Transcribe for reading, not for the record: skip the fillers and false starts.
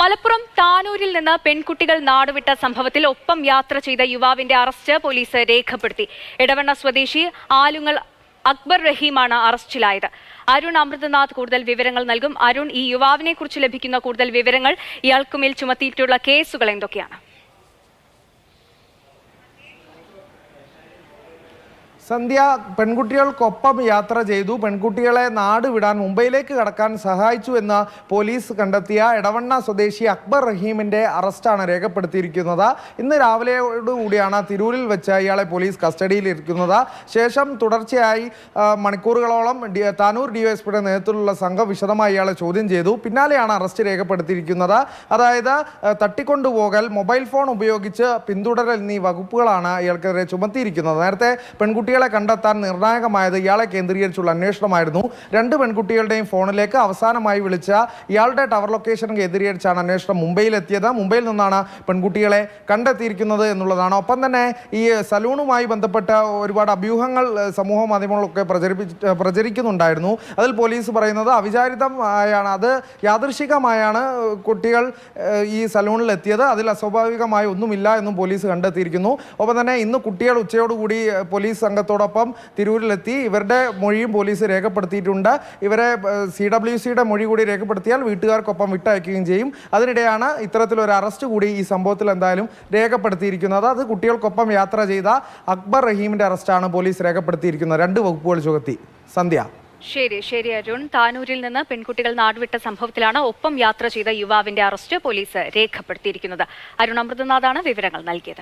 മലപ്പുറം താനൂരിൽ നിന്ന് പെൺകുട്ടികൾ നാടുവിട്ട സംഭവത്തിൽ ഒപ്പം യാത്ര ചെയ്ത യുവാവിന്റെ അറസ്റ്റ് പോലീസ് രേഖപ്പെടുത്തി. എടവണ്ണ സ്വദേശി ആലുങ്ങൽ അക്ബർ റഹീമാണ് അറസ്റ്റിലായത്. അരുൺ അമൃതനാഥ് കൂടുതൽ വിവരങ്ങൾ നൽകും. അരുൺ, ഈ യുവാവിനെ കുറിച്ച് ലഭിക്കുന്ന കൂടുതൽ വിവരങ്ങൾ, ഇയാൾക്കുമേൽ ചുമത്തിയിട്ടുള്ള കേസുകൾ എന്തൊക്കെയാണ്? സന്ധ്യ, പെൺകുട്ടികൾക്കൊപ്പം യാത്ര ചെയ്തു, പെൺകുട്ടികളെ നാട് വിടാൻ മുംബൈയിലേക്ക് കടക്കാൻ സഹായിച്ചു എന്ന് പോലീസ് കണ്ടെത്തിയ എടവണ്ണ സ്വദേശി അക്ബർ റഹീമിന്റെ അറസ്റ്റാണ് രേഖപ്പെടുത്തിയിരിക്കുന്നത്. ഇന്ന് രാവിലെയോടുകൂടിയാണ് തിരൂരിൽ വെച്ച് ഇയാളെ പോലീസ് കസ്റ്റഡിയിലിരിക്കുന്നത്. ശേഷം തുടർച്ചയായി മണിക്കൂറുകളോളം താനൂർ ഡിവൈഎസ്പിയുടെ നേതൃത്വത്തിലുള്ള സംഘം വിശദമായി ഇയാളെ ചോദ്യം ചെയ്തു. പിന്നാലെയാണ് അറസ്റ്റ് രേഖപ്പെടുത്തിയിരിക്കുന്നത്. അതായത് തട്ടിക്കൊണ്ടുപോകൽ, മൊബൈൽ ഫോൺ ഉപയോഗിച്ച് പിന്തുടരൽ എന്നീ വകുപ്പുകളാണ് ഇയാൾക്കെതിരെ ചുമത്തിയിരിക്കുന്നത്. നേരത്തെ പെൺകുട്ടികളെ കണ്ടെത്താൻ നിർണായകമായത് ഇയാളെ കേന്ദ്രീകരിച്ചുള്ള അന്വേഷണമായിരുന്നു. രണ്ട് പെൺകുട്ടികളുടെയും ഫോണിലേക്ക് അവസാനമായി വിളിച്ച ഇയാളുടെ ടവർ ലൊക്കേഷൻ കേന്ദ്രീകരിച്ചാണ് അന്വേഷണം മുംബൈയിലെത്തിയത്. മുംബൈയിൽ നിന്നാണ് പെൺകുട്ടികളെ കണ്ടെത്തിയിരിക്കുന്നത് എന്നുള്ളതാണ്. ഒപ്പം തന്നെ ഈ സലൂണുമായി ബന്ധപ്പെട്ട ഒരുപാട് അഭ്യൂഹങ്ങൾ സമൂഹ മാധ്യമങ്ങളൊക്കെ പ്രചരിക്കുന്നുണ്ടായിരുന്നു. അതിൽ പോലീസ് പറയുന്നത് അവിചാരിതമായാണ്, അത് യാദൃശികമായാണ് കുട്ടികൾ ഈ സലൂണിൽ എത്തിയത്, അതിൽ അസ്വാഭാവികമായി ഒന്നുമില്ല എന്നും പോലീസ് കണ്ടെത്തിയിരിക്കുന്നു. ഒപ്പം തന്നെ ഇന്ന് കുട്ടികൾ ഉച്ചയോടുകൂടി പോലീസ് സംഘത്തോടൊപ്പം തിരൂരിലെത്തി. ഇവരുടെ മൊഴിയും പോലീസ് രേഖപ്പെടുത്തിയിട്ടുണ്ട്. ഇവരെ CWCയുടെ മൊഴി കൂടി രേഖപ്പെടുത്തിയാൽ വീട്ടുകാർക്കൊപ്പം വിട്ടയക്കുകയും ചെയ്യും. അതിനിടെയാണ് ഇത്തരത്തിലൊരു അറസ്റ്റ് കൂടി ഈ സംഭവത്തിൽ എന്തായാലും രേഖപ്പെടുത്തിയിരിക്കുന്നത്. അത് കുട്ടികൾക്കൊപ്പം യാത്ര ചെയ്ത അക്ബർ റഹീമിന്റെ അറസ്റ്റാണ് പോലീസ് രേഖപ്പെടുത്തിയിരിക്കുന്നത്. രണ്ട് വകുപ്പുകൾ ചുമത്തി. സന്ധ്യ. ശരി അരുൺ, താനൂരിൽ നിന്ന് പെൺകുട്ടികൾ നാടുവിട്ട സംഭവത്തിലാണ് ഒപ്പം യാത്ര ചെയ്ത യുവാവിന്റെ അറസ്റ്റ് പോലീസ് രേഖപ്പെടുത്തിയിരിക്കുന്നത്. അരുൺ അമൃതനാഥാണ് വിവരങ്ങൾ നൽകിയത്.